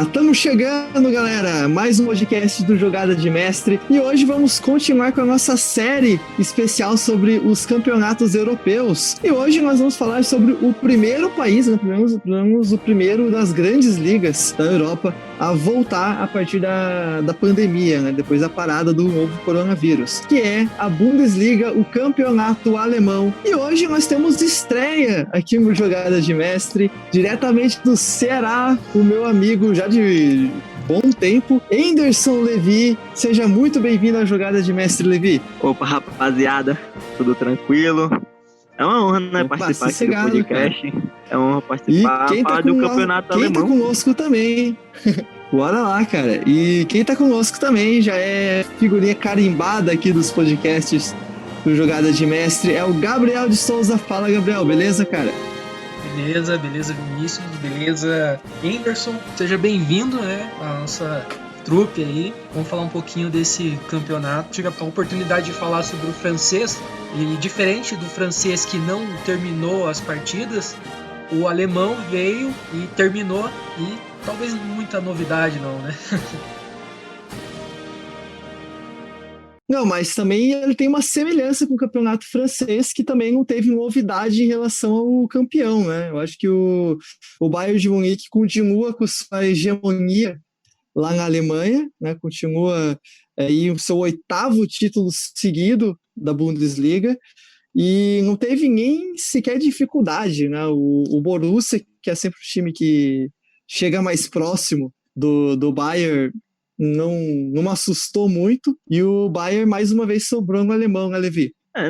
Estamos chegando, galera! Mais um podcast do Jogada de Mestre e hoje vamos continuar com a nossa série especial sobre os campeonatos europeus. E hoje nós vamos falar sobre o primeiro país, o primeiro das grandes ligas da Europa a voltar a partir da pandemia, né? Depois da parada do novo coronavírus, que é a Bundesliga, o campeonato alemão. E hoje nós temos estreia aqui no Jogada de Mestre, diretamente do Ceará, o meu amigo já de bom tempo, Anderson Levi. Seja muito bem-vindo à Jogada de Mestre, Levi. Opa, rapaziada, tudo tranquilo? É uma honra, né, participar aqui do podcast. Cara. É uma honra participar do campeonato alemão. Quem tá conosco também, hein? Bora lá, cara. E quem tá conosco também já é figurinha carimbada aqui dos podcasts do Jogada de Mestre, é o Gabriel de Souza. Fala, Gabriel, beleza, cara? Beleza, Vinícius, beleza, Anderson. Seja bem-vindo, né, à nossa trupe aí. Vamos falar um pouquinho desse campeonato. Tive a oportunidade de falar sobre o francês, e diferente do francês que não terminou as partidas, o alemão veio e terminou, e talvez muita novidade não, né? Não, mas também ele tem uma semelhança com o campeonato francês, que também não teve novidade em relação ao campeão, né? Eu acho que o Bayern de Munique continua com sua hegemonia lá na Alemanha, né? Continua aí o seu 8º título seguido da Bundesliga, e não teve nem sequer dificuldade, né? O Borussia, que é sempre o time que chega mais próximo do Bayern, não assustou muito, e o Bayern mais uma vez sobrou no alemão, né, Levi? É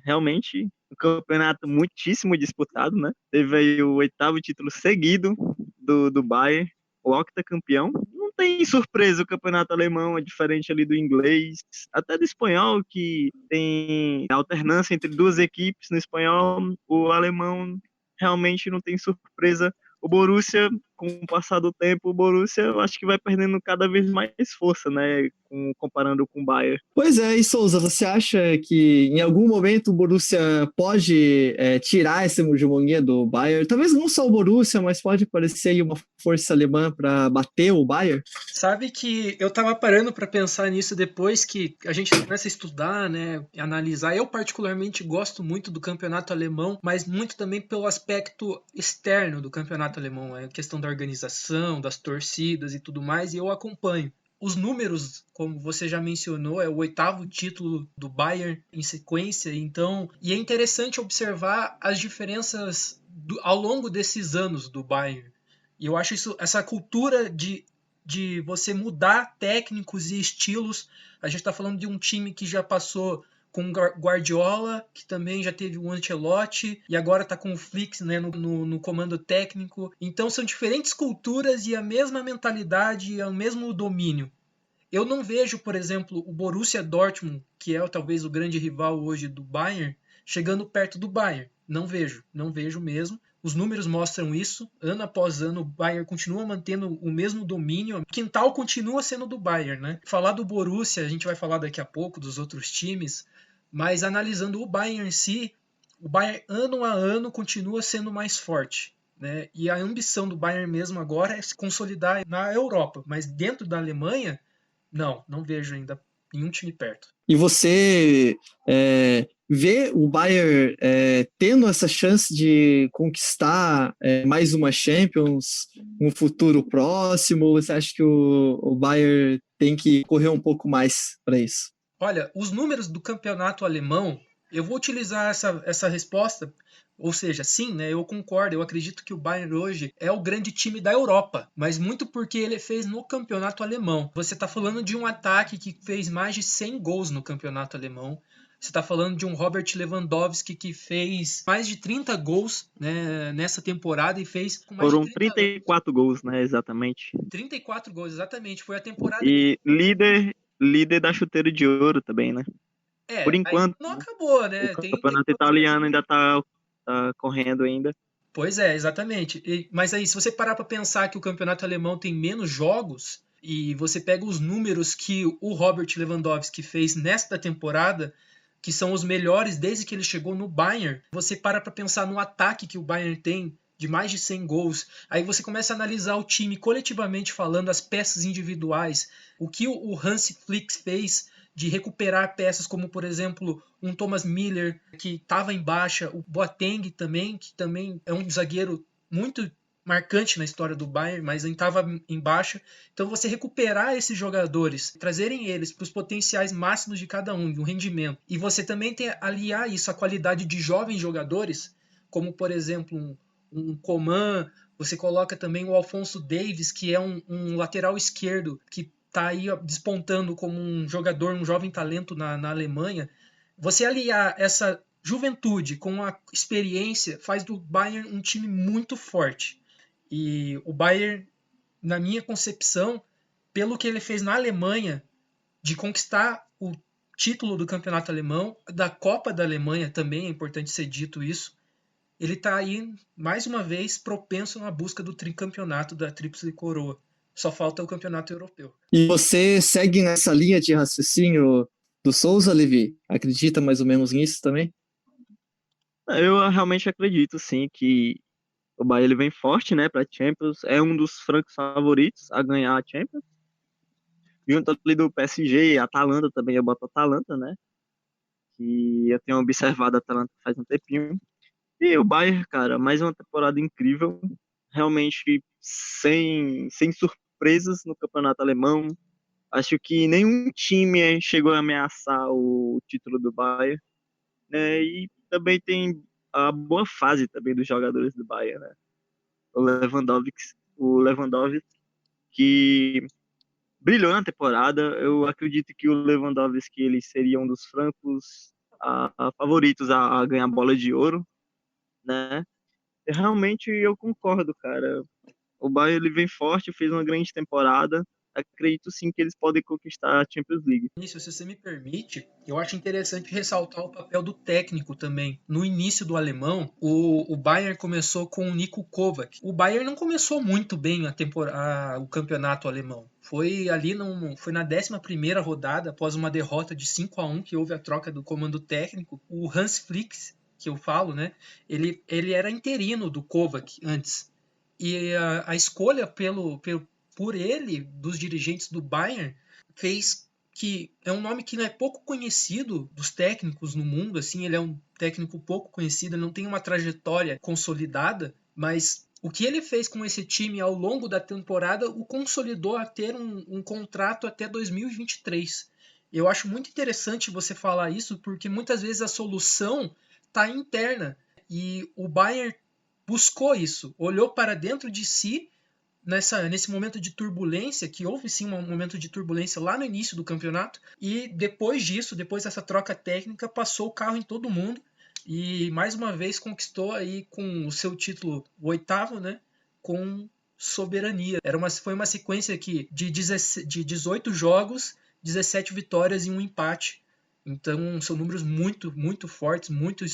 realmente um campeonato muitíssimo disputado, né? Teve aí o 8º título seguido do Bayern, o octacampeão. Não tem surpresa, o campeonato alemão é diferente ali do inglês, até do espanhol, que tem alternância entre duas equipes. No espanhol, o alemão realmente não tem surpresa. O Borussia, com o passar do tempo, o Borussia eu acho que vai perdendo cada vez mais força, né, comparando com o Bayern. Pois é, e Souza, você acha que em algum momento o Borussia pode tirar essa hegemonia do Bayern? Talvez não só o Borussia, mas pode aparecer aí uma força alemã para bater o Bayern? Sabe que eu tava parando para pensar nisso depois que a gente começa a estudar, né, e analisar. Eu particularmente gosto muito do campeonato alemão, mas muito também pelo aspecto externo do campeonato alemão, a questão da organização, das torcidas e tudo mais, e eu acompanho. Os números, como você já mencionou, é o 8º título do Bayern em sequência, então, e é interessante observar as diferenças ao longo desses anos do Bayern. E eu acho essa cultura de você mudar técnicos e estilos. A gente está falando de um time que já passou com Guardiola, que também já teve o Ancelotti, e agora está com o Flick, né, no comando técnico. Então são diferentes culturas e a mesma mentalidade e o mesmo domínio. Eu não vejo, por exemplo, o Borussia Dortmund, que é talvez o grande rival hoje do Bayern, chegando perto do Bayern. Não vejo mesmo. Os números mostram isso. Ano após ano, o Bayern continua mantendo o mesmo domínio. O quintal continua sendo do Bayern, né? Falar do Borussia, a gente vai falar daqui a pouco dos outros times, mas analisando o Bayern em si, o Bayern ano a ano continua sendo mais forte, né? E a ambição do Bayern mesmo agora é se consolidar na Europa, mas dentro da Alemanha, não vejo ainda nenhum time perto. E você vê o Bayern tendo essa chance de conquistar mais uma Champions no futuro próximo? Ou você acha que o Bayern tem que correr um pouco mais para isso? Olha, os números do campeonato alemão, eu vou utilizar essa resposta, ou seja, sim, né, eu concordo, eu acredito que o Bayern hoje é o grande time da Europa, mas muito porque ele fez no campeonato alemão. Você está falando de um ataque que fez mais de 100 gols no campeonato alemão. Você está falando de um Robert Lewandowski que fez mais de 30 gols, né, nessa temporada e fez com mais Foram de 30 34 gols, né, exatamente. 34 gols, exatamente. Foi a temporada. E líder da chuteira de ouro também, né? Por enquanto. Não acabou, né? O campeonato italiano ainda tá correndo ainda. Pois é, exatamente. Mas aí, se você parar para pensar que o campeonato alemão tem menos jogos, e você pega os números que o Robert Lewandowski fez nesta temporada, que são os melhores desde que ele chegou no Bayern, você para pensar no ataque que o Bayern tem de mais de 100 gols. Aí você começa a analisar o time coletivamente falando, as peças individuais, o que o Hansi Flick fez de recuperar peças como, por exemplo, um Thomas Müller, que estava em baixa, o Boateng também, que também é um zagueiro muito marcante na história do Bayern, mas estava em baixa. Então você recuperar esses jogadores, trazerem eles para os potenciais máximos de cada um, de um rendimento, e você também aliar isso à qualidade de jovens jogadores, como por exemplo um Coman, você coloca também o Alphonso Davies, que é um lateral esquerdo que está aí despontando como um jogador, um jovem talento na Alemanha. Você aliar essa juventude com a experiência faz do Bayern um time muito forte. E o Bayern, na minha concepção, pelo que ele fez na Alemanha, de conquistar o título do campeonato alemão, da Copa da Alemanha também, é importante ser dito isso, ele está aí, mais uma vez, propenso na busca do tricampeonato da Tríplice Coroa. Só falta o campeonato europeu. E você segue nessa linha de raciocínio do Souza, Levi? Acredita mais ou menos nisso também? Eu realmente acredito, sim, que o Bayern ele vem forte, né, para Champions. É um dos francos favoritos a ganhar a Champions. Junto ali do PSG, a Atalanta também, eu boto a Atalanta, né? Que eu tenho observado a Atalanta faz um tempinho. E o Bayern, cara, mais uma temporada incrível. Realmente sem surpresas no campeonato alemão. Acho que nenhum time chegou a ameaçar o título do Bayern, né? E também tem a boa fase também dos jogadores do Bayern, né? O Lewandowski que brilhou na temporada. Eu acredito que o Lewandowski ele seria um dos francos favoritos a ganhar a bola de ouro, né? E realmente eu concordo, cara. O Bayern ele vem forte, fez uma grande temporada. Acredito sim que eles podem conquistar a Champions League. Isso, se você me permite, eu acho interessante ressaltar o papel do técnico também. No início do alemão, o Bayern começou com o Niko Kovac. O Bayern não começou muito bem o campeonato alemão. Foi ali foi na 11ª rodada, após uma derrota de 5-1, que houve a troca do comando técnico. O Hans Flick, que eu falo, né? Ele era interino do Kovac antes. E a escolha por ele, dos dirigentes do Bayern, fez que é um nome que não é pouco conhecido dos técnicos no mundo, assim, ele é um técnico pouco conhecido, não tem uma trajetória consolidada, mas o que ele fez com esse time ao longo da temporada o consolidou a ter um contrato até 2023. Eu acho muito interessante você falar isso, porque muitas vezes a solução está interna, e o Bayern buscou isso, olhou para dentro de si nesse momento de turbulência, que houve sim um momento de turbulência lá no início do campeonato, e depois disso, depois dessa troca técnica, passou o carro em todo mundo e mais uma vez conquistou aí com o seu título, o 8º, né, com soberania. Foi uma sequência aqui de 18 jogos, 17 vitórias e um empate. Então são números muito, muito fortes, muito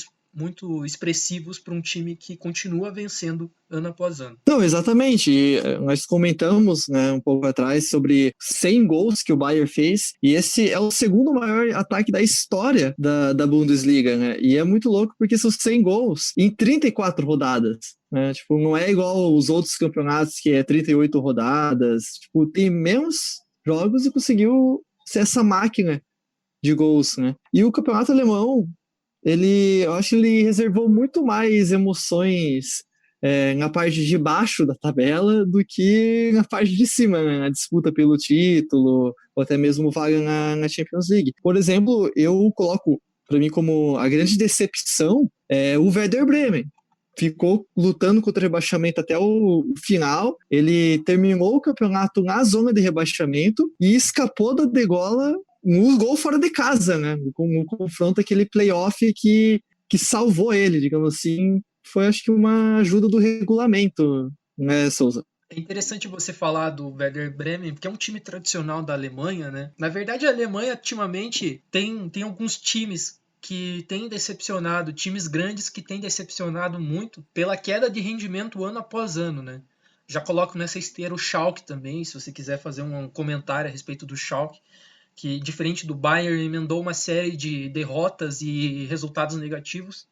expressivos para um time que continua vencendo ano após ano. Não, exatamente. Nós comentamos, né, um pouco atrás sobre 100 gols que o Bayern fez, e esse é o segundo maior ataque da história da Bundesliga, né? E é muito louco porque são 100 gols em 34 rodadas. Né? Tipo, não é igual os outros campeonatos que é 38 rodadas. Tipo, tem menos jogos e conseguiu ser essa máquina de gols, né? E o campeonato alemão, eu acho que ele reservou muito mais emoções na parte de baixo da tabela do que na parte de cima, né? Na disputa pelo título, ou até mesmo vaga na Champions League. Por exemplo, eu coloco, para mim, como a grande decepção o Werder Bremen. Ficou lutando contra o rebaixamento até o final. Ele terminou o campeonato na zona de rebaixamento e escapou da degola no gol fora de casa, né? Com o confronto, aquele playoff que salvou ele, digamos assim. Foi, acho que, uma ajuda do regulamento, né, Souza? É interessante você falar do Werder Bremen, porque é um time tradicional da Alemanha, né? Na verdade, a Alemanha, ultimamente, tem alguns times que têm decepcionado, times grandes que têm decepcionado muito pela queda de rendimento ano após ano, né? Já coloco nessa esteira o Schalke também, se você quiser fazer um comentário a respeito do Schalke, que, diferente do Bayern, emendou uma série de derrotas e resultados negativos.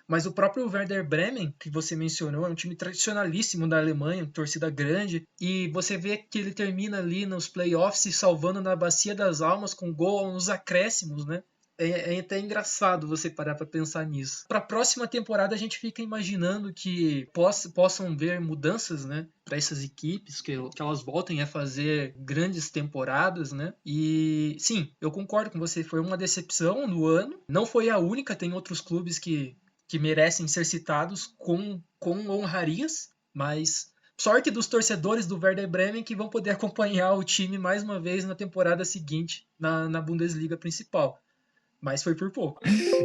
mas o próprio Werder Bremen, que você mencionou, é um time tradicionalíssimo da Alemanha, torcida grande, e você vê que ele termina ali nos playoffs se salvando na Bacia das Almas com gol nos acréscimos, né? É até engraçado você parar para pensar nisso. Para a próxima temporada, a gente fica imaginando que possam ver mudanças, né, para essas equipes, que elas voltem a fazer grandes temporadas, né? E sim, eu concordo com você, foi uma decepção no ano. Não foi a única, tem outros clubes que merecem ser citados com honrarias, mas sorte dos torcedores do Werder Bremen que vão poder acompanhar o time mais uma vez na temporada seguinte na Bundesliga principal. Mas foi por pouco.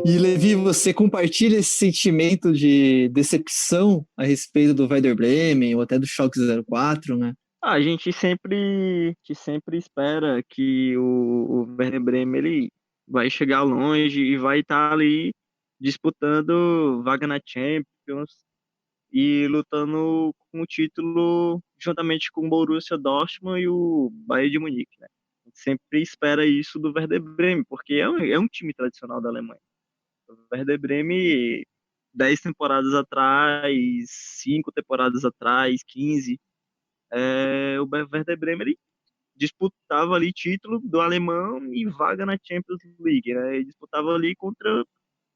E Levi, você compartilha esse sentimento de decepção a respeito do Werder Bremen ou até do Schalke 04, né? A gente sempre espera que o Werder Bremen ele vai chegar longe e vai estar ali disputando vaga na Champions e lutando com o título juntamente com o Borussia Dortmund e o Bayern de Munique, né? A gente sempre espera isso do Werder Bremen, porque é um time tradicional da Alemanha. O Werder Bremen, 10 temporadas atrás, 5 temporadas atrás, 15, o Werder Bremen ele disputava ali título do alemão e vaga na Champions League, né? Ele disputava ali contra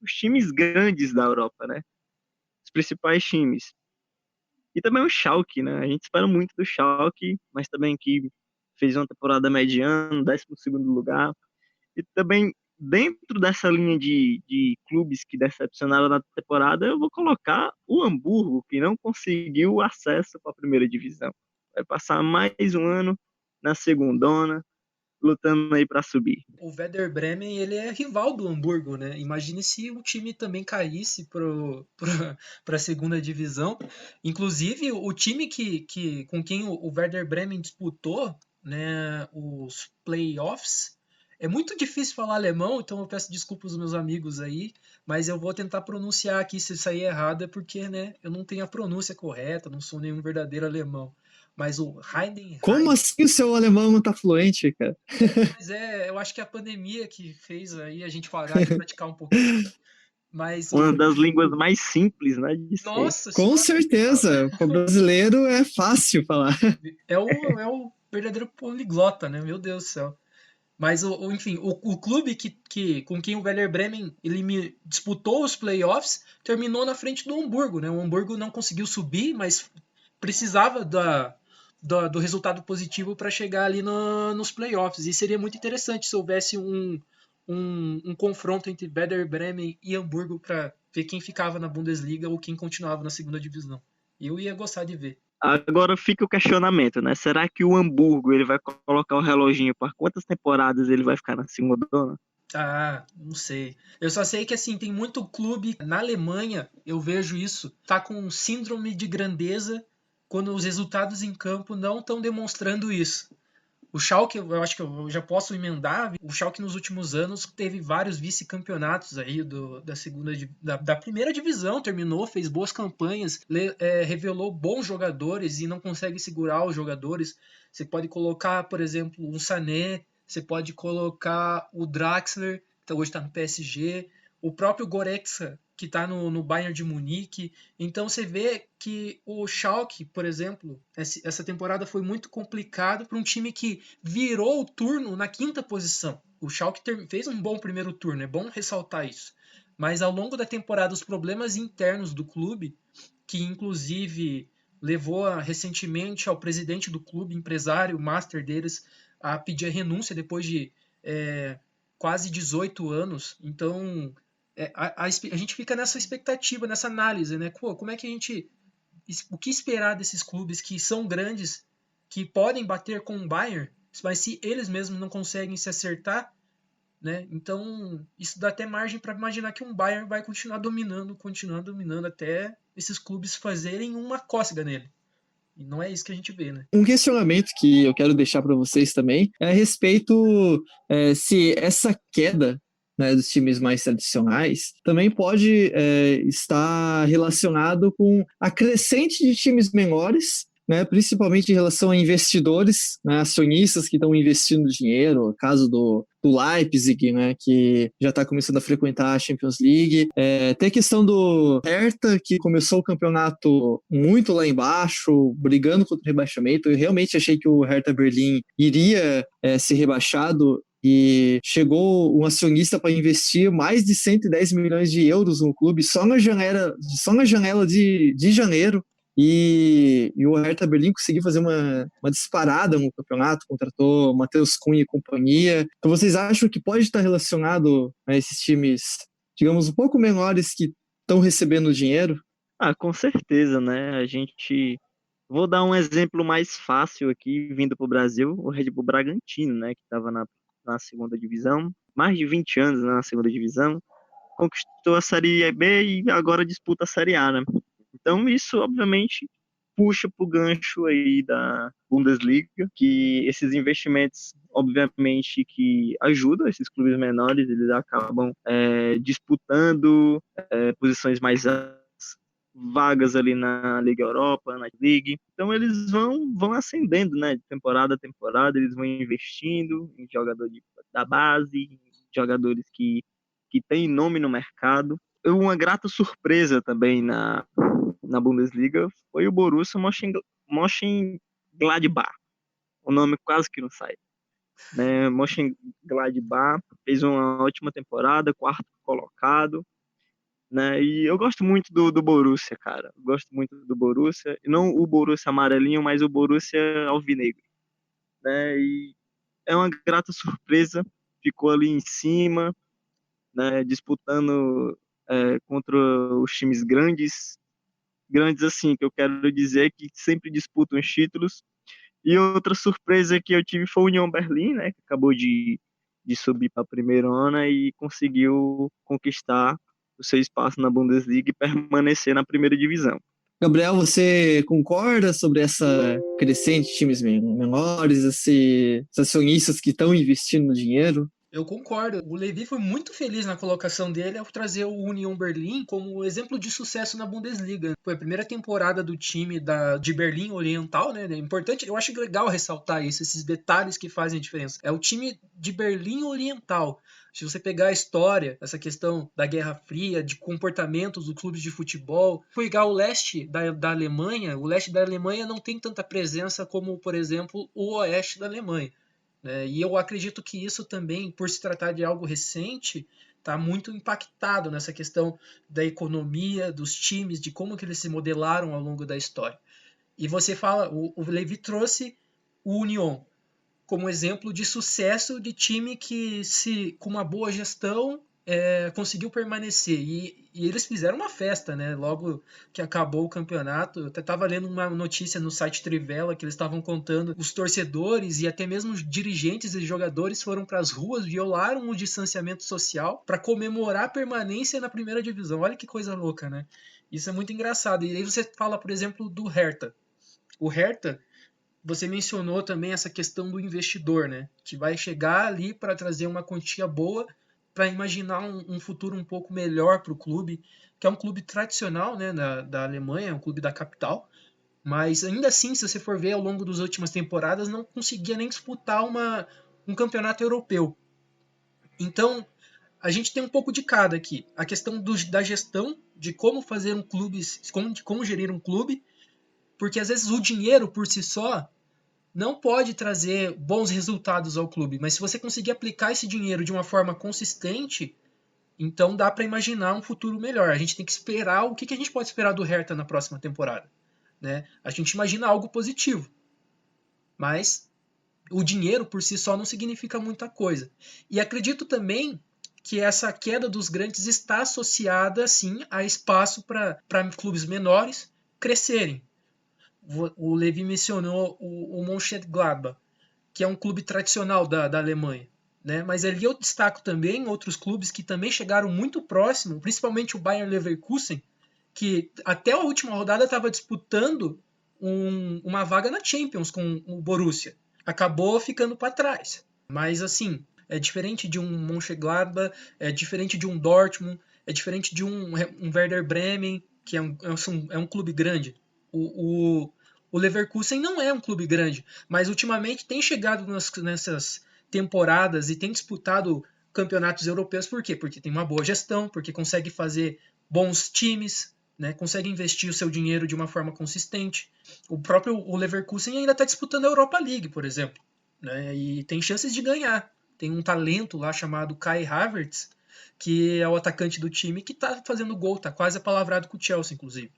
os times grandes da Europa, né? Os principais times. E também o Schalke, né? A gente espera muito do Schalke, mas também que fez uma temporada mediana, 12º lugar. E também, dentro dessa linha de clubes que decepcionaram na temporada, eu vou colocar o Hamburgo, que não conseguiu acesso para a primeira divisão. Vai passar mais um ano na segundona, lutando aí para subir. O Werder Bremen, ele é rival do Hamburgo, né? Imagine se o time também caísse para a segunda divisão. Inclusive, o time com quem o Werder Bremen disputou, né, os playoffs, é muito difícil falar alemão, então eu peço desculpas aos meus amigos aí, mas eu vou tentar pronunciar aqui, se sair errado é porque, né, eu não tenho a pronúncia correta, não sou nenhum verdadeiro alemão. Mas o Heidenheim... Como assim o seu alemão não tá fluente, cara? Mas eu acho que é a pandemia que fez aí a gente parar de praticar um pouquinho. Mas Uma das línguas mais simples, né, de ser. Nossa Com senhora, certeza, com o brasileiro é fácil falar. é o verdadeiro poliglota, né? Meu Deus do céu. Mas, enfim, o clube com quem o Werder Bremen ele disputou os playoffs terminou na frente do Hamburgo, né? O Hamburgo não conseguiu subir, mas precisava do resultado positivo para chegar ali nos playoffs. E seria muito interessante se houvesse um confronto entre Werder Bremen e Hamburgo para ver quem ficava na Bundesliga ou quem continuava na segunda divisão. Eu ia gostar de ver. Agora fica o questionamento, né? Será que o Hamburgo ele vai colocar o reloginho para quantas temporadas ele vai ficar na segunda? Ah, não sei. Eu só sei que assim, tem muito clube na Alemanha, eu vejo isso, tá com síndrome de grandeza quando os resultados em campo não estão demonstrando isso. O Schalke, eu acho que eu já posso emendar. O Schalke nos últimos anos teve vários vice-campeonatos aí da primeira divisão, terminou, fez boas campanhas, revelou bons jogadores e não consegue segurar os jogadores. Você pode colocar, por exemplo, um Sané, você pode colocar o Draxler, que hoje está no PSG, o próprio Goretzka, que está no Bayern de Munique. Então você vê que o Schalke, por exemplo, essa temporada foi muito complicado para um time que virou o turno na 5ª posição. O Schalke fez um bom primeiro turno, é bom ressaltar isso. Mas ao longo da temporada, os problemas internos do clube, que inclusive levou recentemente ao presidente do clube, empresário, master deles, a pedir a renúncia depois de quase 18 anos. Então, a gente fica nessa expectativa, nessa análise, né? Como é que o que esperar desses clubes que são grandes, que podem bater com o Bayern, mas se eles mesmos não conseguem se acertar, né? Então, isso dá até margem para imaginar que um Bayern vai continuar dominando até esses clubes fazerem uma cócega nele. E não é isso que a gente vê, né? Um questionamento que eu quero deixar para vocês também é a respeito se essa queda, né, dos times mais tradicionais também pode estar relacionado com a crescente de times menores, né, principalmente em relação a investidores, né, acionistas que estão investindo dinheiro, o caso do Leipzig, né, que já está começando a frequentar a Champions League. Tem a questão do Hertha, que começou o campeonato muito lá embaixo, brigando contra o rebaixamento. Eu realmente achei que o Hertha Berlim iria ser rebaixado, e chegou um acionista para investir mais de 110 milhões de euros no clube só na janela de janeiro. E o Hertha Berlim conseguiu fazer uma disparada no campeonato, contratou Matheus Cunha e companhia. Então vocês acham que pode estar relacionado a esses times, digamos, um pouco menores que estão recebendo dinheiro? Ah, com certeza, né? Vou dar um exemplo mais fácil aqui, vindo para o Brasil, o Red Bull Bragantino, né? Que estava na segunda divisão, mais de 20 anos, né, na segunda divisão, conquistou a Série B e agora disputa a Série A, né? Então isso, obviamente, puxa para o gancho aí da Bundesliga, que esses investimentos, obviamente, que ajudam esses clubes menores, eles acabam disputando posições mais vagas ali na Liga Europa, na League. Então eles vão ascendendo, né? De temporada a temporada, eles vão investindo em jogadores da base, em jogadores que têm nome no mercado. Uma grata surpresa também na Bundesliga foi o Borussia Mönchengladbach. O nome quase que não sai. Né? Mönchengladbach fez uma ótima temporada, quarto colocado, né? E eu gosto muito do Borussia, cara. Eu gosto muito do Borussia. E não o Borussia amarelinho, mas o Borussia alvinegro, né? E é uma grata surpresa. Ficou ali em cima, né? Disputando contra os times grandes. Grandes assim, que eu quero dizer que sempre disputam os títulos. E outra surpresa que eu tive foi o Union Berlin, né? Que acabou de subir para a primeira onda e conseguiu conquistar o seu espaço na Bundesliga e permanecer na primeira divisão. Gabriel, você concorda sobre essa crescente de times menores, esses acionistas que estão investindo dinheiro? Eu concordo. O Levi foi muito feliz na colocação dele ao trazer o Union Berlin como exemplo de sucesso na Bundesliga. Foi a primeira temporada do time de Berlim Oriental, né? É importante, eu acho legal ressaltar isso, esses detalhes que fazem a diferença. É o time de Berlim Oriental. Se você pegar a história, essa questão da Guerra Fria, de comportamentos dos clubes de futebol, pegar o leste da Alemanha, o leste da Alemanha não tem tanta presença como, por exemplo, o oeste da Alemanha. E eu acredito que isso também, por se tratar de algo recente, está muito impactado nessa questão da economia, dos times, de como que eles se modelaram ao longo da história. E você fala, o Levi trouxe o Union como exemplo de sucesso de time que, com uma boa gestão, conseguiu permanecer. E eles fizeram uma festa, né? Logo que acabou o campeonato. Eu até estava lendo uma notícia no site Trivela que eles estavam contando os torcedores e até mesmo os dirigentes e jogadores foram para as ruas, violaram o distanciamento social para comemorar a permanência na primeira divisão. Olha que coisa louca, né? Isso é muito engraçado. E aí você fala, por exemplo, do Hertha. O Hertha, você mencionou também essa questão do investidor, né? Que vai chegar ali para trazer uma quantia boa para imaginar um futuro um pouco melhor para o clube, que é um clube tradicional, né, da Alemanha, é um clube da capital, mas ainda assim, se você for ver ao longo das últimas temporadas, não conseguia nem disputar um campeonato europeu. Então, a gente tem um pouco de cada aqui. A questão da gestão, de como fazer um clube, de como gerir um clube, porque às vezes o dinheiro por si só não pode trazer bons resultados ao clube, mas se você conseguir aplicar esse dinheiro de uma forma consistente, então dá para imaginar um futuro melhor. A gente tem que esperar o que a gente pode esperar do Hertha na próxima temporada, né? A gente imagina algo positivo, mas o dinheiro por si só não significa muita coisa. E acredito também que essa queda dos grandes está associada, sim, a espaço para clubes menores crescerem. O Levi mencionou o Mönchengladbach, que é um clube tradicional da Alemanha, né? Mas ali eu destaco também outros clubes que também chegaram muito próximo, principalmente o Bayer Leverkusen, que até a última rodada estava disputando uma vaga na Champions com o Borussia. Acabou ficando para trás. Mas assim, é diferente de um Mönchengladbach, é diferente de um Dortmund, é diferente de um Werder Bremen, que é um clube grande. O O Leverkusen não é um clube grande, mas ultimamente tem chegado nessas temporadas e tem disputado campeonatos europeus. Por quê? Porque tem uma boa gestão, porque consegue fazer bons times, né? Consegue investir o seu dinheiro de uma forma consistente. O Leverkusen ainda está disputando a Europa League, por exemplo, né? E tem chances de ganhar. Tem um talento lá chamado Kai Havertz, que é o atacante do time que está fazendo gol, está quase apalavrado com o Chelsea, inclusive.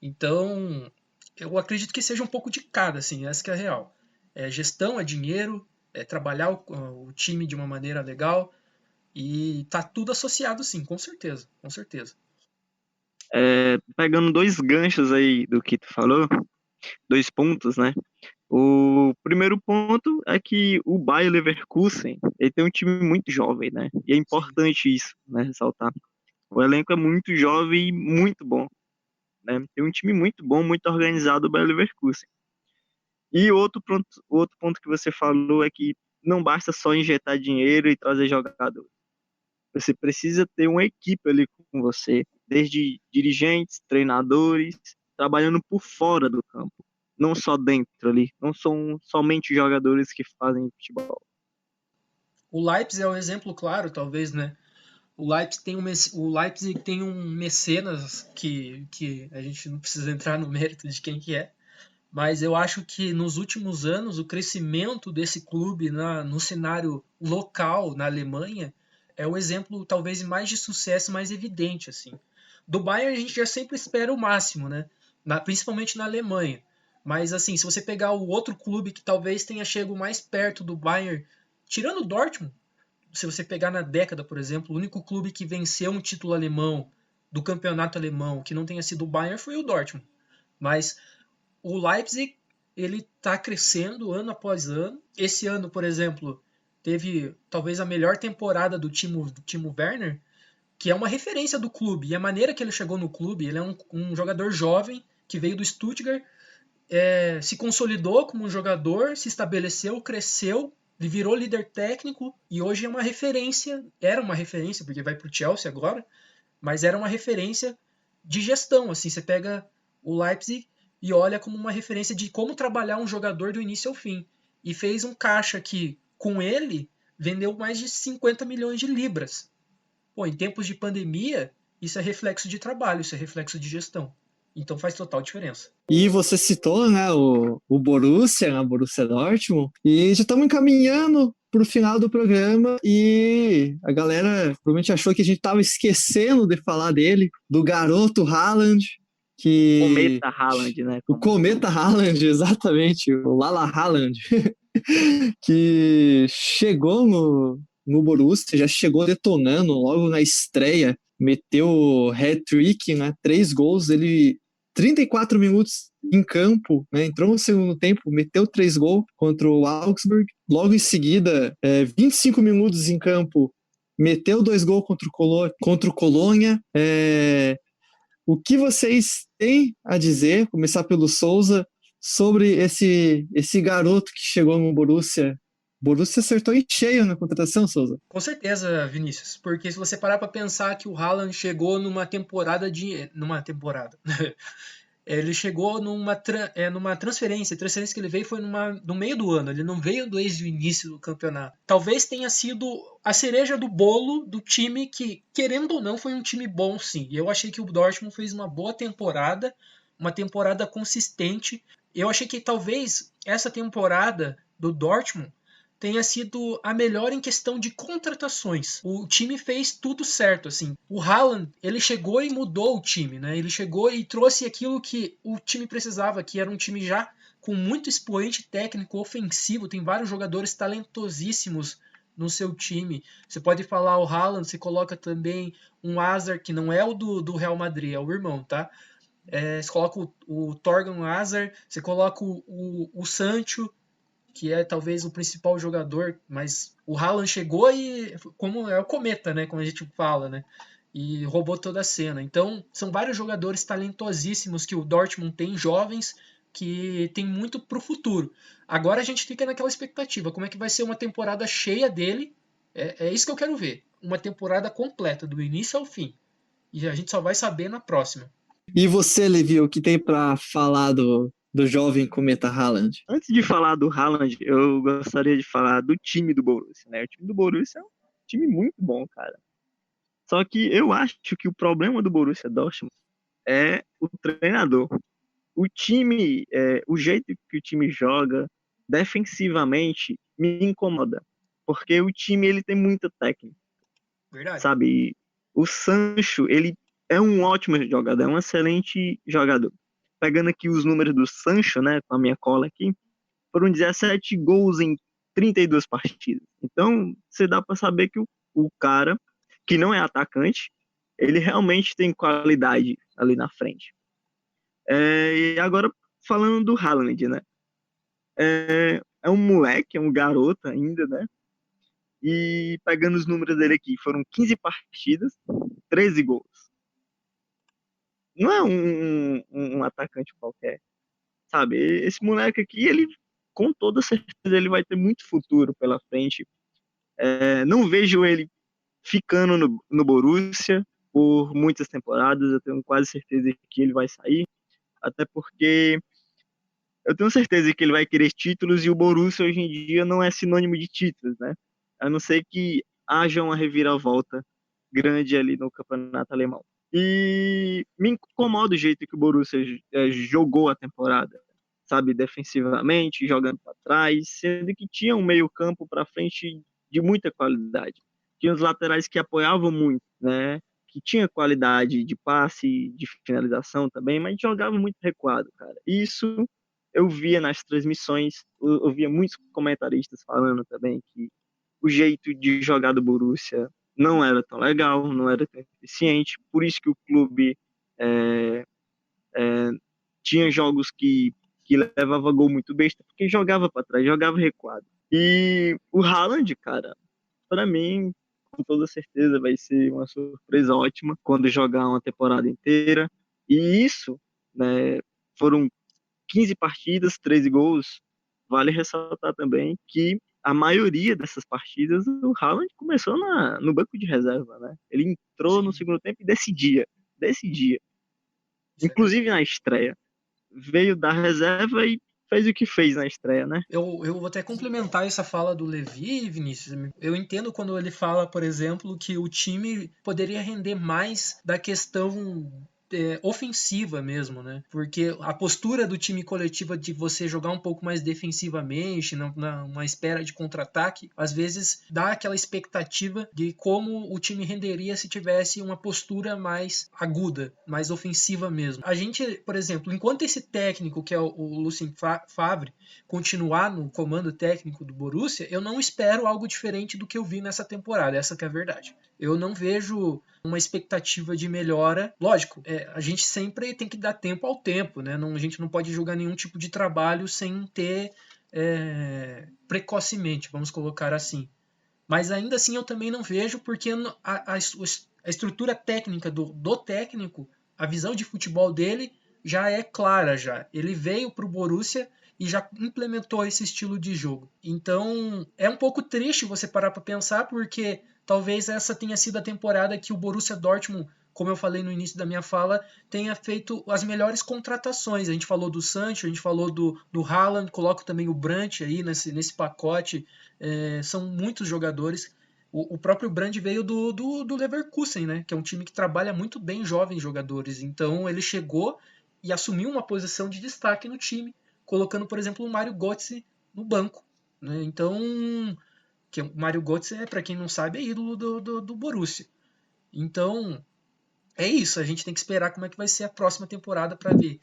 Então, eu acredito que seja um pouco de cada, assim, essa que é a real. É gestão, é dinheiro, é trabalhar o time de uma maneira legal e tá tudo associado, sim, com certeza, com certeza. Pegando dois ganchos aí do que tu falou, 2 pontos, né? O primeiro ponto é que o Bayer Leverkusen, ele tem um time muito jovem, né? E é importante isso, né, ressaltar. O elenco é muito jovem e muito bom, né? Tem um time muito bom, muito organizado, o Bayer Leverkusen. E outro ponto que você falou é que não basta só injetar dinheiro e trazer jogador. Você precisa ter uma equipe ali com você, desde dirigentes, treinadores, trabalhando por fora do campo, não só dentro ali. Não são somente jogadores que fazem futebol. O Leipzig é um exemplo claro, talvez, né? O Leipzig tem um mecenas que a gente não precisa entrar no mérito de quem que é, mas eu acho que nos últimos anos o crescimento desse clube no cenário local na Alemanha é o exemplo talvez mais de sucesso mais evidente assim. Do Bayern a gente já sempre espera o máximo, né? Principalmente na Alemanha. Mas assim, se você pegar o outro clube que talvez tenha chegado mais perto do Bayern, tirando o Dortmund, se você pegar na década, por exemplo, o único clube que venceu um título alemão do campeonato alemão que não tenha sido o Bayern foi o Dortmund. Mas o Leipzig, ele está crescendo ano após ano. Esse ano, por exemplo, teve talvez a melhor temporada do Timo Werner, que é uma referência do clube. E a maneira que ele chegou no clube, ele é um jogador jovem que veio do Stuttgart, se consolidou como um jogador, se estabeleceu, cresceu, virou líder técnico e hoje era uma referência, porque vai para o Chelsea agora, mas era uma referência de gestão. Assim, você pega o Leipzig e olha como uma referência de como trabalhar um jogador do início ao fim. E fez um caixa que, com ele, vendeu mais de 50 milhões de libras. Pô, em tempos de pandemia, isso é reflexo de trabalho, isso é reflexo de gestão. Então faz total diferença. E você citou, né, o Borussia, né, o Borussia Dortmund, e já estamos encaminhando para o final do programa e a galera provavelmente achou que a gente estava esquecendo de falar dele, do garoto Haaland, que... Cometa Haaland, né? O Cometa Haaland, exatamente, o Lala Haaland, que chegou no Borussia, já chegou detonando logo na estreia, meteu hat-trick, né, 3 gols, ele 34 minutos em campo, né, entrou no segundo tempo, meteu 3 gols contra o Augsburg, logo em seguida, 25 minutos em campo, meteu 2 gols contra o Colônia. O que vocês têm a dizer, começar pelo Souza, sobre esse garoto que chegou no Borussia? O Borussia acertou em cheio na contratação, Souza. Com certeza, Vinícius, porque se você parar para pensar que o Haaland chegou numa temporada ele chegou numa transferência. A transferência que ele veio foi no meio do ano. Ele não veio desde o início do campeonato. Talvez tenha sido a cereja do bolo do time que, querendo ou não, foi um time bom, sim. Eu achei que o Dortmund fez uma boa temporada, uma temporada consistente. Eu achei que talvez essa temporada do Dortmund tenha sido a melhor em questão de contratações. O time fez tudo certo, assim. O Haaland, ele chegou e mudou o time, né? Ele chegou e trouxe aquilo que o time precisava, que era um time já com muito expoente técnico ofensivo. Tem vários jogadores talentosíssimos no seu time. Você pode falar o Haaland, você coloca também um Hazard, que não é o do Real Madrid, é o irmão, tá? Você coloca o Torgan Hazard, você coloca o Sancho, que é talvez o principal jogador, mas o Haaland chegou e como é o cometa, né, como a gente fala, né, e roubou toda a cena. Então, são vários jogadores talentosíssimos que o Dortmund tem, jovens, que tem muito pro futuro. Agora a gente fica naquela expectativa, como é que vai ser uma temporada cheia dele? É isso que eu quero ver, uma temporada completa, do início ao fim. E a gente só vai saber na próxima. E você, Levi, o que tem para falar do do jovem cometa Haaland? Antes de falar do Haaland, eu gostaria de falar do time do Borussia, né? O time do Borussia é um time muito bom, cara. Só que eu acho que o problema do Borussia Dortmund é o treinador. O time, o jeito que o time joga defensivamente me incomoda, porque o time ele tem muita técnica, Verdade. sabe? O Sancho, ele é um ótimo jogador, é um excelente jogador. Pegando aqui os números do Sancho, né, com a minha cola aqui, foram 17 gols em 32 partidas. Então, você dá para saber que o cara, que não é atacante, ele realmente tem qualidade ali na frente. E agora, falando do Haaland, né? É um moleque, é um garoto ainda, né? E pegando os números dele aqui, foram 15 partidas, 13 gols. Não é um atacante qualquer, sabe? Esse moleque aqui, ele, com toda certeza, ele vai ter muito futuro pela frente. Não vejo ele ficando no Borussia por muitas temporadas, eu tenho quase certeza que ele vai sair, até porque eu tenho certeza que ele vai querer títulos e o Borussia hoje em dia não é sinônimo de títulos, né? A não ser que haja uma reviravolta grande ali no campeonato alemão. E me incomoda o jeito que o Borussia jogou a temporada, sabe, defensivamente, jogando para trás, sendo que tinha um meio-campo para frente de muita qualidade. Tinha os laterais que apoiavam muito, né? Que tinha qualidade de passe, de finalização também, mas jogava muito recuado, cara. Isso eu via nas transmissões, eu via muitos comentaristas falando também que o jeito de jogar do Borussia não era tão legal, não era tão eficiente, por isso que o clube é, é, tinha jogos que levava gol muito besta, porque jogava para trás, jogava recuado. E o Haaland, cara, para mim, com toda certeza, vai ser uma surpresa ótima quando jogar uma temporada inteira. E isso, né, foram 15 partidas, 13 gols. Vale ressaltar também que a maioria dessas partidas o Haaland começou no banco de reserva, né? Ele entrou no segundo tempo e decidia. Inclusive na estreia. Veio da reserva e fez o que fez na estreia, né? Eu vou até complementar essa fala do Levi, Vinícius. Eu entendo quando ele fala, por exemplo, que o time poderia render mais da questão ofensiva mesmo, né? Porque a postura do time coletiva de você jogar um pouco mais defensivamente, numa espera de contra-ataque, às vezes dá aquela expectativa de como o time renderia se tivesse uma postura mais aguda, mais ofensiva mesmo. A gente, por exemplo, enquanto esse técnico, que é o Lucien Favre, continuar no comando técnico do Borussia, eu não espero algo diferente do que eu vi nessa temporada, essa que é a verdade. Eu não vejo uma expectativa de melhora. Lógico, a gente sempre tem que dar tempo ao tempo, né? A gente não pode julgar nenhum tipo de trabalho sem ter precocemente, vamos colocar assim. Mas ainda assim eu também não vejo, porque a estrutura técnica do técnico, a visão de futebol dele já é clara já. Ele veio para o Borussia e já implementou esse estilo de jogo. Então é um pouco triste você parar para pensar, porque talvez essa tenha sido a temporada que o Borussia Dortmund, como eu falei no início da minha fala, tenha feito as melhores contratações. A gente falou do Sancho, a gente falou do Haaland, coloco também o Brandt aí nesse pacote. São muitos jogadores. O próprio Brandt veio do Leverkusen, né? Que é um time que trabalha muito bem jovens jogadores. Então ele chegou e assumiu uma posição de destaque no time, colocando, por exemplo, o Mario Götze no banco, né? Então, que o Mario Götze, para quem não sabe, é ídolo do Borussia. Então, é isso. A gente tem que esperar como é que vai ser a próxima temporada para ver.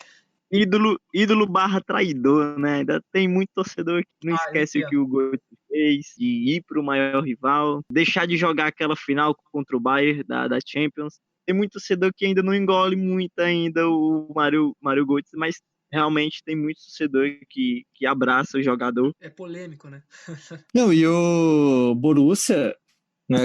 Ídolo barra traidor, né? Ainda tem muito torcedor que não esquece o que o Götze fez, de ir para o maior rival, deixar de jogar aquela final contra o Bayern da Champions. Tem muito torcedor que ainda não engole muito ainda o Mario Götze, mas realmente tem muito torcedor que abraça o jogador. É polêmico, né? Não, e o Borussia, né,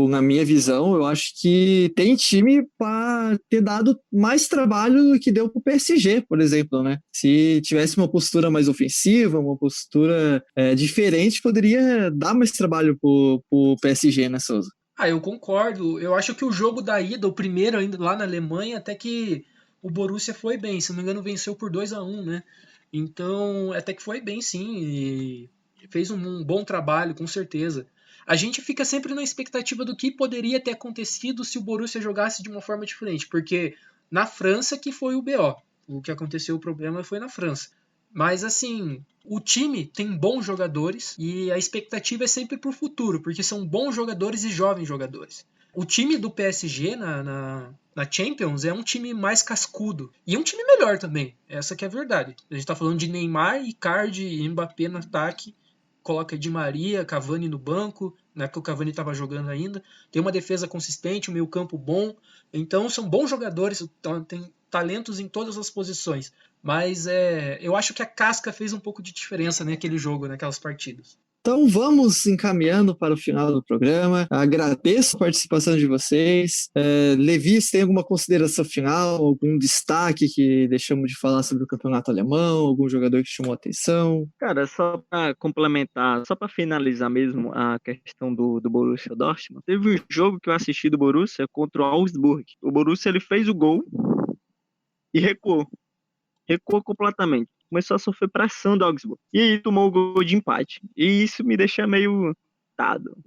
na minha visão, eu acho que tem time para ter dado mais trabalho do que deu pro PSG, por exemplo, né? Se tivesse uma postura mais ofensiva, uma postura diferente, poderia dar mais trabalho pro PSG, né, Souza? Eu concordo. Eu acho que o jogo da ida, o primeiro ainda lá na Alemanha, até que o Borussia foi bem. Se não me engano, venceu por 2-1, né? Então, até que foi bem sim, e fez um bom trabalho, com certeza. A gente fica sempre na expectativa do que poderia ter acontecido se o Borussia jogasse de uma forma diferente, porque na França que foi o BO. O que aconteceu, o problema foi na França. Mas assim, o time tem bons jogadores e a expectativa é sempre pro futuro, porque são bons jogadores e jovens jogadores. O time do PSG na Champions é um time mais cascudo. E é um time melhor também. Essa que é a verdade. A gente tá falando de Neymar, Icardi e Mbappé no ataque. Coloca Di Maria, Cavani no banco. Na época o Cavani estava jogando ainda. Tem uma defesa consistente, um meio campo bom. Então são bons jogadores, tem talentos em todas as posições. Mas eu acho que a casca fez um pouco de diferença naquele jogo, naquelas partidas. Então vamos encaminhando para o final do programa. Agradeço a participação de vocês. Levi, você tem alguma consideração final, algum destaque que deixamos de falar sobre o campeonato alemão, algum jogador que chamou a atenção? Cara, só para complementar, só para finalizar mesmo a questão do Borussia Dortmund, teve um jogo que eu assisti do Borussia contra o Augsburg. O Borussia ele fez o gol e recuou completamente. Começou a sofrer pressão do Augsburg. E aí tomou o gol de empate. E isso me deixa meio dado.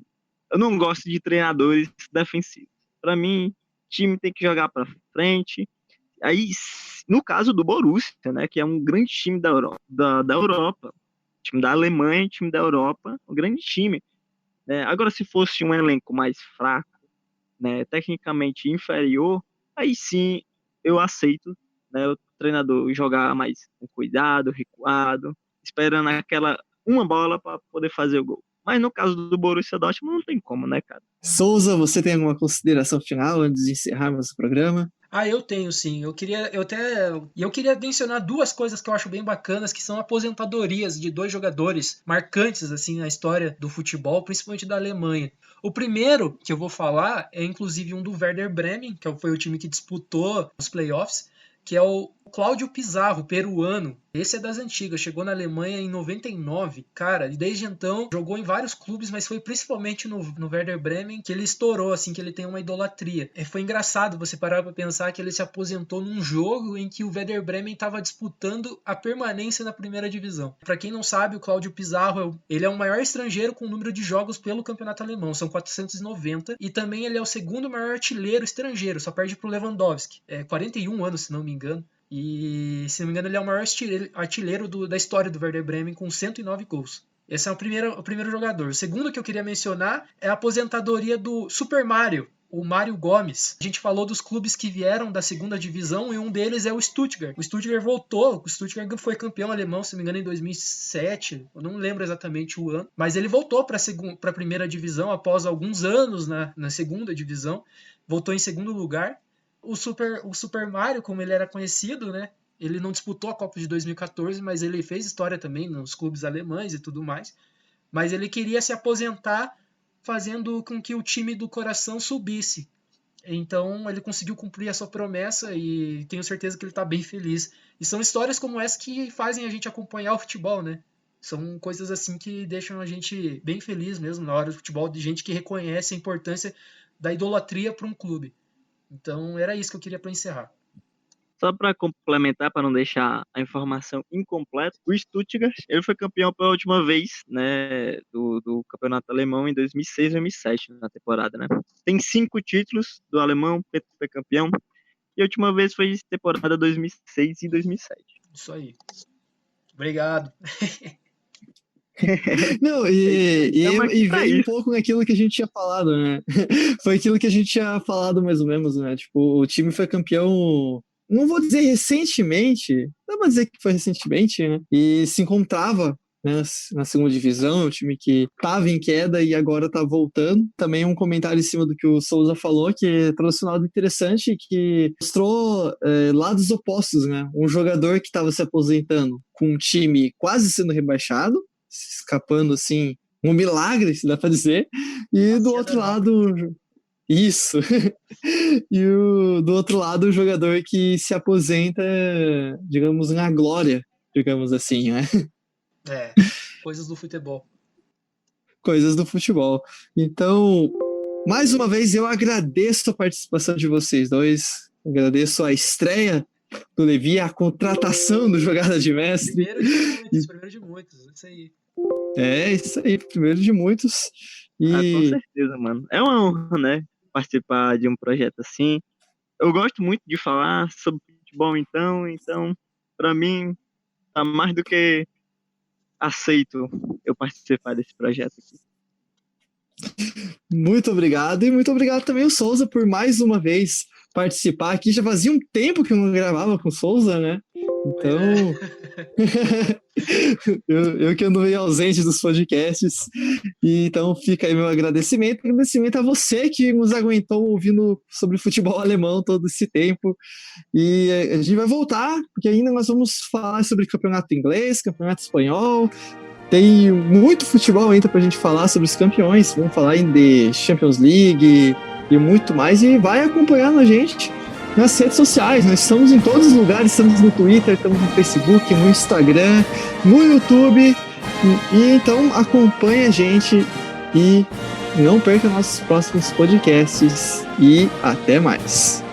Eu não gosto de treinadores defensivos. Para mim, time tem que jogar para frente. Aí, no caso do Borussia, né, que é um grande time da Europa, time da Alemanha, time da Europa, um grande time. Né? Agora, se fosse um elenco mais fraco, né, tecnicamente inferior, aí sim eu aceito, né, o treinador jogar mais com cuidado, recuado, esperando aquela uma bola para poder fazer o gol. Mas no caso do Borussia Dortmund não tem como, né, cara? Souza, você tem alguma consideração final antes de encerrarmos o programa? Eu tenho sim. Eu queria mencionar duas coisas que eu acho bem bacanas, que são aposentadorias de dois jogadores marcantes assim na história do futebol, principalmente da Alemanha. O primeiro que eu vou falar é inclusive um do Werder Bremen, que foi o time que disputou os playoffs, que é o Cláudio Pizarro, peruano. Esse é das antigas, chegou na Alemanha em 99, cara, e desde então jogou em vários clubes, mas foi principalmente no Werder Bremen que ele estourou, assim, que ele tem uma idolatria. Foi engraçado você parar pra pensar que ele se aposentou num jogo em que o Werder Bremen estava disputando a permanência na primeira divisão. Pra quem não sabe, o Cláudio Pizarro, ele é o maior estrangeiro com número de jogos pelo campeonato alemão, são 490, e também ele é o segundo maior artilheiro estrangeiro, só perde pro Lewandowski. 41 anos, se não me engano. E, se não me engano, ele é o maior artilheiro da história do Werder Bremen, com 109 gols. Esse é o primeiro jogador. O segundo que eu queria mencionar é a aposentadoria do Super Mario, o Mário Gomes. A gente falou dos clubes que vieram da segunda divisão e um deles é o Stuttgart. O Stuttgart voltou, o Stuttgart foi campeão alemão, se não me engano, em 2007. Eu não lembro exatamente o ano, mas ele voltou para a primeira divisão após alguns anos na segunda divisão. Voltou em segundo lugar. O Super Mario, como ele era conhecido, né? Ele não disputou a Copa de 2014, mas ele fez história também nos clubes alemães e tudo mais. Mas ele queria se aposentar fazendo com que o time do coração subisse. Então ele conseguiu cumprir a sua promessa e tenho certeza que ele está bem feliz. E são histórias como essa que fazem a gente acompanhar o futebol, né? São coisas assim que deixam a gente bem feliz mesmo na hora do futebol, de gente que reconhece a importância da idolatria para um clube. Então era isso que eu queria para encerrar. Só para complementar, para não deixar a informação incompleta, o Stuttgart ele foi campeão pela última vez, né, do campeonato alemão em 2006 e 2007 na temporada, né? Tem 5 títulos do alemão, foi campeão, e a última vez foi temporada 2006 e 2007. Isso aí. Obrigado. Não, e veio um pouco naquilo que a gente tinha falado, né? Foi aquilo que a gente tinha falado mais ou menos, né? Tipo, o time foi campeão, não vou dizer recentemente, não vou dizer que foi recentemente, né? E se encontrava, né, na segunda divisão, um time que estava em queda e agora está voltando. Também um comentário em cima do que o Souza falou, que trouxe um lado interessante, que mostrou lados opostos, né? Um jogador que estava se aposentando com um time quase sendo rebaixado, escapando assim, um milagre, se dá pra dizer, e do outro lado, isso, e do outro lado o jogador que se aposenta, digamos, na glória, digamos assim, né? Coisas do futebol. Coisas do futebol. Então, mais uma vez, eu agradeço a participação de vocês dois, agradeço a estreia do Levi, a contratação do Jogada de Mestre. Primeiro de muitos, isso aí. É, isso aí, primeiro de muitos. Com certeza, mano. É uma honra, né? Participar de um projeto assim. Eu gosto muito de falar sobre futebol, então, pra mim, tá mais do que aceito eu participar desse projeto aqui. Muito obrigado, e muito obrigado também ao Souza por mais uma vez participar aqui. Já fazia um tempo que eu não gravava com o Souza, né? Então, eu que ando meio ausente dos podcasts, e então fica aí meu agradecimento a você que nos aguentou ouvindo sobre futebol alemão todo esse tempo. E a gente vai voltar, porque ainda nós vamos falar sobre campeonato inglês, campeonato espanhol. Tem muito futebol ainda pra gente falar sobre os campeões. Vamos falar de Champions League e muito mais. E vai acompanhando a gente nas redes sociais. Nós estamos em todos os lugares. Estamos no Twitter, estamos no Facebook, no Instagram, no YouTube. E então acompanhe a gente e não perca nossos próximos podcasts. E até mais.